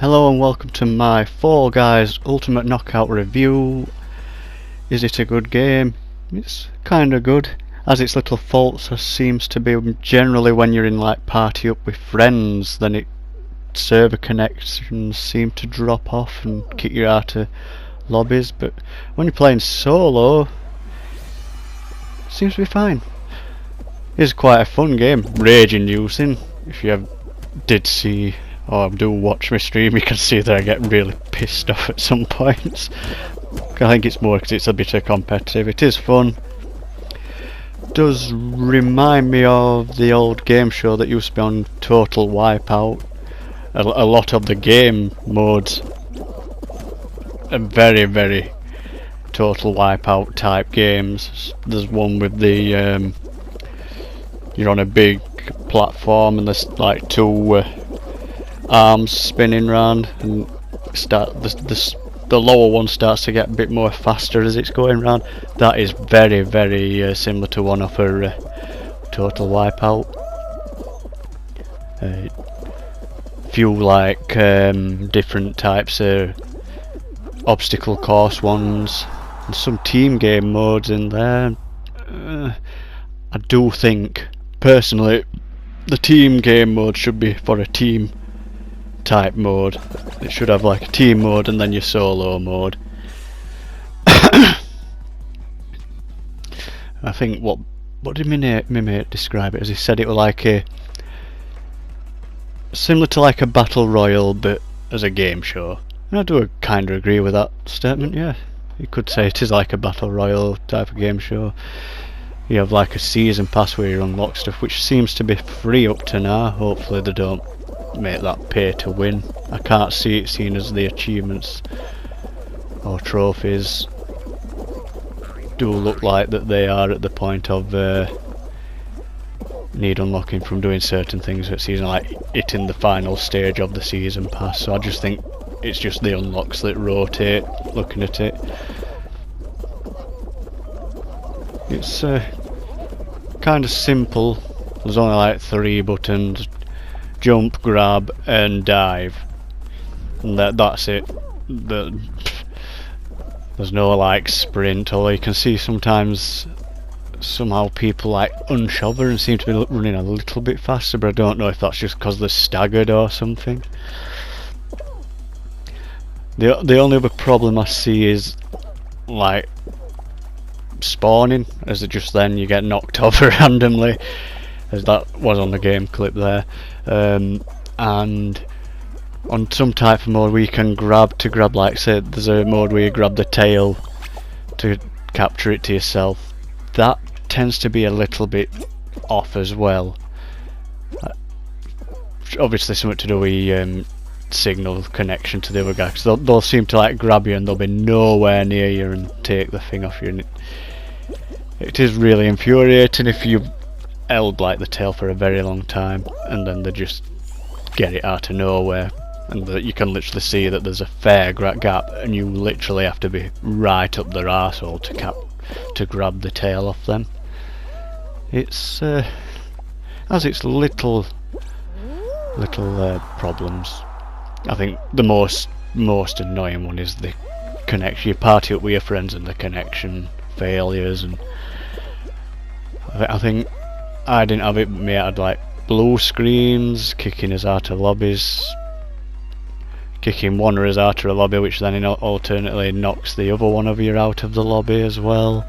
Hello and welcome to my Fall Guys Ultimate Knockout review. Is it a good game? It's kinda good. Has its little faults, as seems to be generally when you're in like party up with friends, then server connections seem to drop off and kick you out of lobbies, but when you're playing solo, it seems to be fine. It's quite a fun game, rage inducing. If you did see or do watch my stream, you can see that I get really pissed off at some points. I think it's more because it's a bit competitive. It is fun. Does remind me of the old game show that used to be on Total Wipeout. A lot of the game modes are very Total Wipeout type games. There's one with the you're on a big platform and there's like two arms spinning round, and the lower one starts to get a bit more faster as it's going round. That is very similar to one of her Total Wipeout. Few like different types of obstacle course ones and some team game modes in there. I do think personally the team game mode should be for a team type mode. It should have like a team mode and then your solo mode. I think what did my mate describe it as? He said it was like a similar to like a battle royal but as a game show. And I do kind of agree with that statement. Yeah, you could say it is like a battle royal type of game show. You have like a season pass where you unlock stuff, which seems to be free up to now. Hopefully they don't make that pay to win. I can't see it seen as the achievements or trophies do look like that they are at the point of need unlocking from doing certain things at season, like hitting the final stage of the season pass. So I just think it's just the unlocks that rotate looking at it. It's kind of simple. There's only like 3 buttons: jump, grab and dive, and that's it. There's no like sprint, although you can see sometimes somehow people like unshover and seem to be running a little bit faster, but I don't know if that's just because they're staggered or something. The only other problem I see is like spawning, as it just then you get knocked over randomly, as that was on the game clip there. And on some type of mode where you can grab like, say there's a mode where you grab the tail to capture it to yourself, that tends to be a little bit off as well. Obviously something to do with signal connection to the other guy, because they'll seem to like grab you and they'll be nowhere near you and take the thing off you, and it is really infuriating if you've held like the tail for a very long time and then they just get it out of nowhere, and you can literally see that there's a fair gap and you literally have to be right up their arsehole to grab the tail off them. It's has its little problems. I think the most annoying one is the connection. You party up with your friends and the connection failures, and I think I didn't have it, but me had like blue screens kicking us out of lobbies, kicking one of us out of a lobby, which then alternately knocks the other one of you out of the lobby as well.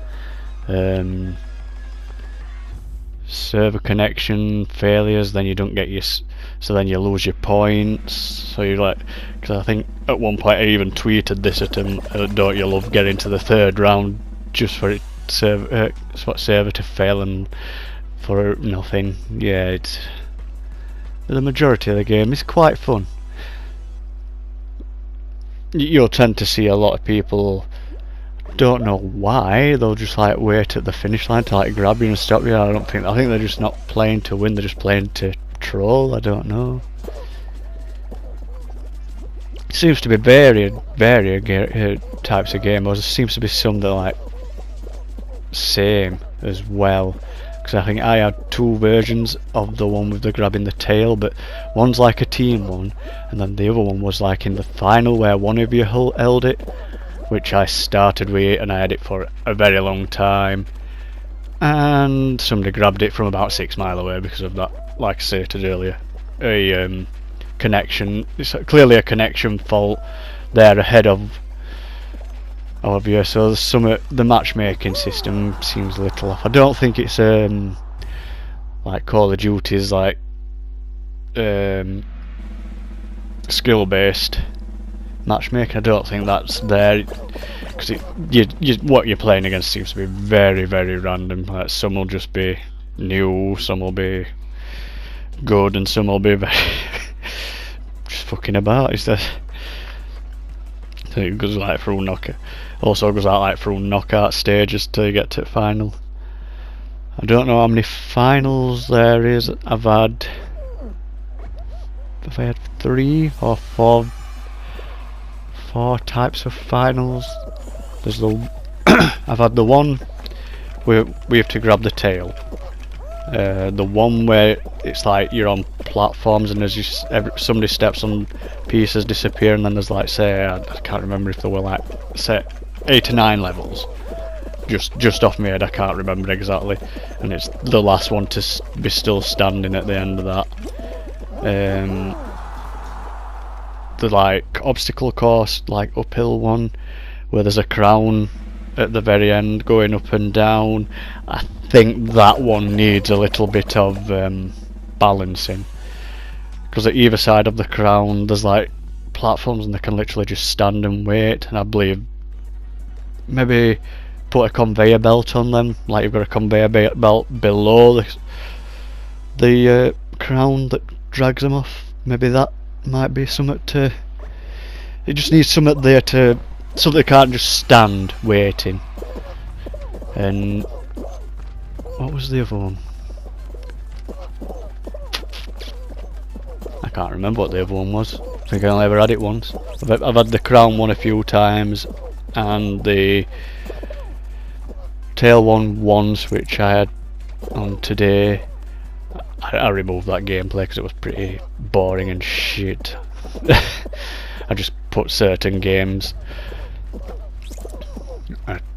Server connection failures, then you don't get your, so then you lose your points. So you're like, because I think at one point I even tweeted this at him, don't you love getting to the 3rd round just for it server to fail and for nothing. Yeah, it's the majority of the game is quite fun. You'll tend to see a lot of people, don't know why, they'll just like wait at the finish line to like grab you and stop you. I think they're just not playing to win, they're just playing to troll. I don't know. It seems to be varied types of game modes. There seems to be some that are like same as well. because I think I had two versions of the one with the grabbing the tail, but one's like a team one, and then the other one was like in the final where one of you held it, which I started with and I had it for a very long time, and somebody grabbed it from about 6 miles away because of that, like I stated earlier, a connection. It's clearly a connection fault there ahead of you, so the matchmaking system seems a little off. I don't think it's like Call of Duty's like skill based matchmaking. I don't think that's there, because what you're playing against seems to be very, very random. Like, some will just be new, some will be good, and some will be very just fucking about. Is that? So it goes like through knockout. Also goes out like through knockout stages till you get to the final. I don't know how many finals there is. Have I had 3 or 4 types of finals? There's the I've had the one where we have to grab the tail. The one where it's like you're on platforms and as somebody steps on, pieces disappear, and then there's like, say, I can't remember if there were like, say, 8 or 9 levels. Just off my head, I can't remember exactly, and it's the last one to be still standing at the end of that. The like obstacle course, like uphill one, where there's a crown at the very end going up and down. I think that one needs a little bit of balancing, because at either side of the crown there's like platforms and they can literally just stand and wait, and I believe maybe put a conveyor belt on them, like you've got a conveyor belt below the crown that drags them off. Maybe that might be something to, it just needs something there to, so they can't just stand waiting. And what was the other one? I can't remember what the other one was. I think I only ever had it once. I've had the crown one a few times and the tail one once, which I had on today. I removed that gameplay because it was pretty boring and shit. I just put certain games.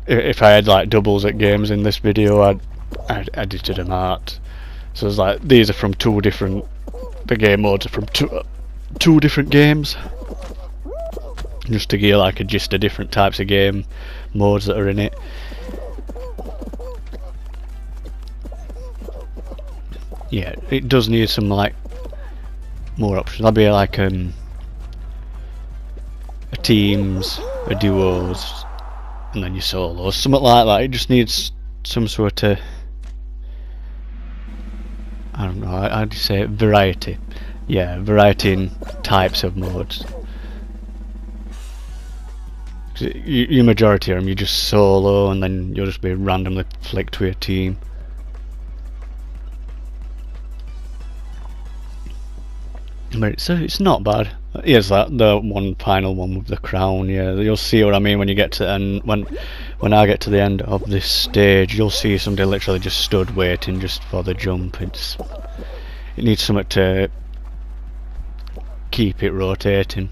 If I had like doubles at games in this video, I'd edited them out. So it's like, these are from 2 different, the game modes are from two different games, just to give like a gist of different types of game modes that are in it. Yeah, it does need some like more options. That'd be like a teams, a duos, and then your solos, something like that. It just needs some sort of, I don't know, how do you say it? Variety. Yeah, variety in types of modes. Your majority of them, you just solo, and then you'll just be randomly flicked to your team. But it's not bad. Here's that, the one final one with the crown. Yeah, you'll see what I mean when you get to, and when I get to the end of this stage, you'll see somebody literally just stood waiting just for the jump. It needs something to keep it rotating.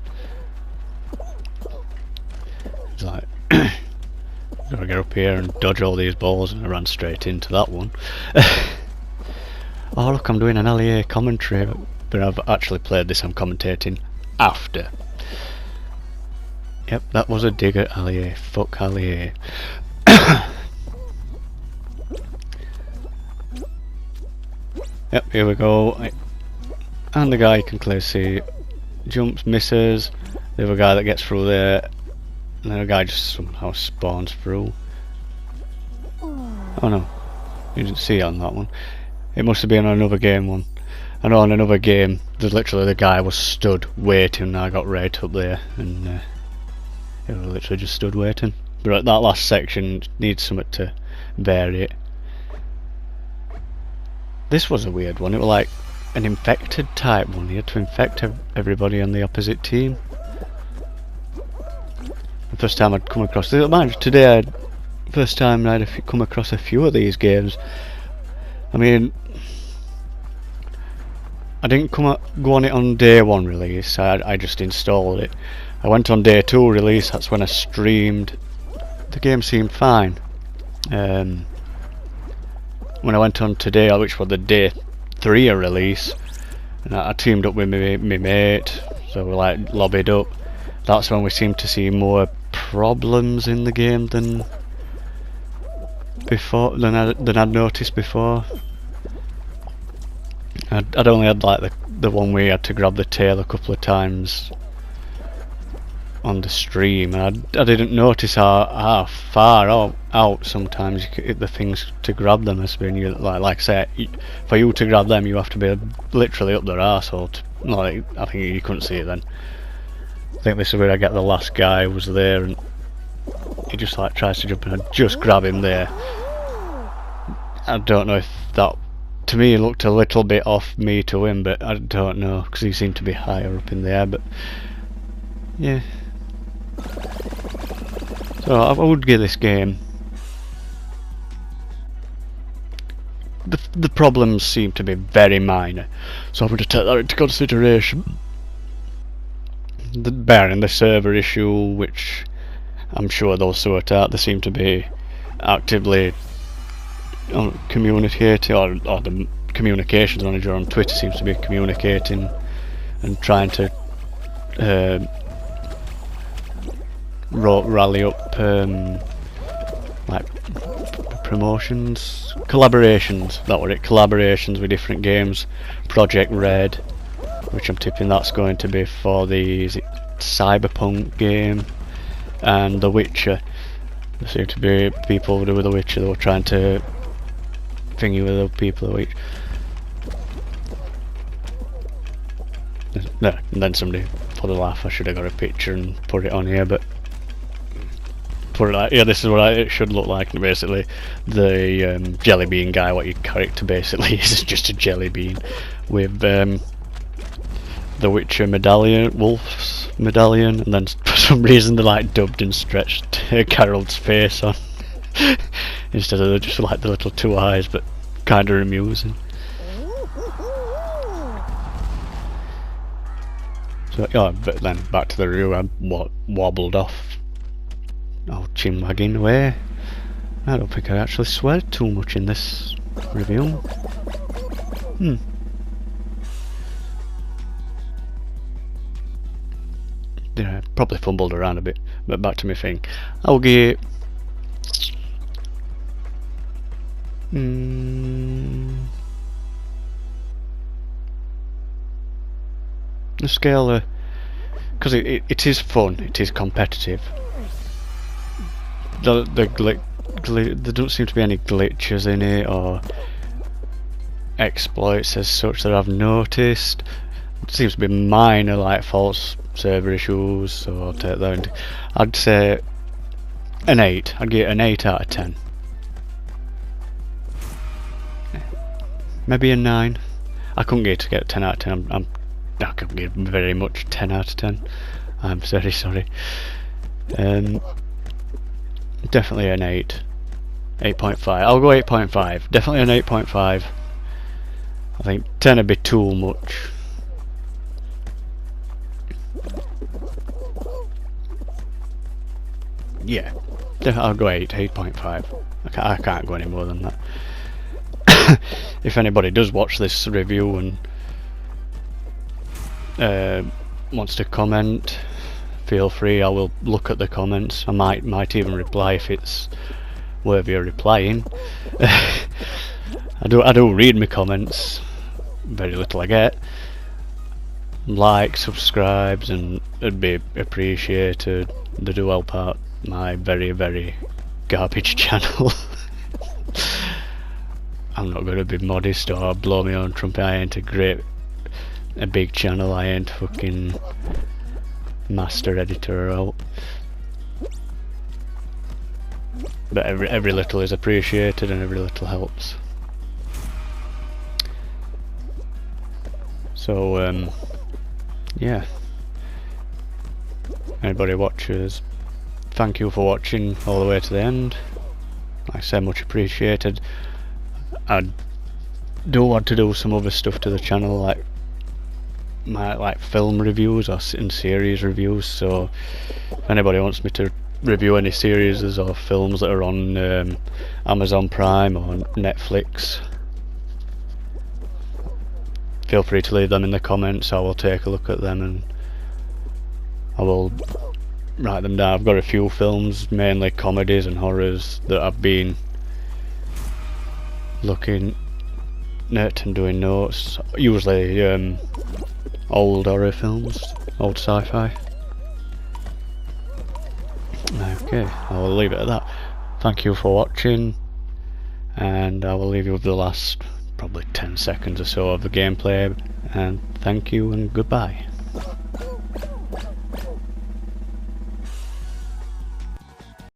It's like gotta get up here and dodge all these balls, and I ran straight into that one. Oh look, I'm doing an LEA commentary, but I've actually played this. I'm commentating after. Yep, that was a dig at LEA. Fuck LEA. Yep, here we go. And the guy, you can clearly see, jumps, misses. The other guy that gets through there, and the guy just somehow spawns through. Oh no, you didn't see it on that one. It must have been on another game one. I know on another game, there's literally the guy was stood waiting, and I got right up there, and he literally just stood waiting. But that last section needs something to vary it. This was a weird one. It was like an infected type one. You had to infect everybody on the opposite team. The first time I'd come across this, mind you, today, first time I'd come across a few of these games. I mean, I didn't go on it on day 1 release, I just installed it. I went on day 2 release, that's when I streamed. The game seemed fine. When I went on today, which was the day 3 release, and I teamed up with my mate, so we like lobbied up. That's when we seemed to see more problems in the game than I'd noticed before. I'd only had like the one where you had to grab the tail a couple of times on the stream, and I didn't notice how far out sometimes the things to grab them has been. You like I say, for you to grab them, you have to be literally up their arsehole. Like, I think you couldn't see it then. I think this is where I get the last guy who was there, and he just like tries to jump and I just grab him there. I don't know if that, to me, it looked a little bit off me to him, but I don't know, because he seemed to be higher up in the air. But yeah, so I would give this game. The problems seem to be very minor, so I'm going to take that into consideration. Bearing the server issue, which I'm sure they'll sort out. They seem to be actively communicating, or the communications manager on Twitter seems to be communicating and trying to rally up like collaborations. That were it. Collaborations with different games. Project Red, which I'm tipping that's going to be for the Cyberpunk game, and The Witcher. There seem to be people with The Witcher that were trying to thingy with other people. No, and then somebody, for the laugh, I should have got a picture and put it on here, but put it like, yeah, this is what it should look like. Basically, the jelly bean guy, what your character basically is just a jelly bean with the Witcher medallion, Wolf's medallion, and then for some reason they like dubbed and stretched Geralt's face on instead of just like the little 2 eyes, but kind of amusing. So yeah, but then back to the review. I wobbled off. Oh, chin wagging away. I don't think I actually swear too much in this review. Yeah, probably fumbled around a bit, but back to my thing. I'll give a scale, because it is fun, it is competitive. There don't seem to be any glitches in it or exploits as such that I've noticed. It seems to be minor, like false server issues, so I'll take that into. I'd say an 8. I'd give it an 8 out of 10. Maybe a 9. I couldn't get 10 out of 10. I couldn't give very much 10 out of 10. I'm very sorry. Definitely an 8. 8.5. I'll go 8.5. Definitely an 8.5. I think 10 would be too much. Yeah, I'll go 8.5. I can't go any more than that. If anybody does watch this review and wants to comment, feel free. I will look at the comments. I might even reply if it's worthy of replying. I do read my comments. Very little I get. Like, subscribes, and it'd be appreciated. They do help out my very, very garbage channel. I'm not going to be modest or blow my own trumpet. I ain't a big channel. I ain't fucking master editor out. But every little is appreciated and every little helps. So yeah, anybody watches, thank you for watching all the way to the end. Like I say, much appreciated. I'd do want to do some other stuff to the channel, like film reviews or in series reviews. So if anybody wants me to review any series or films that are on Amazon Prime or Netflix, feel free to leave them in the comments. I will take a look at them and I will write them down. I've got a few films, mainly comedies and horrors, that I've been looking at and doing notes. Usually old horror films, old sci-fi. Okay, I will leave it at that. Thank you for watching, and I will leave you with the last probably 10 seconds or so of the gameplay, and thank you and goodbye.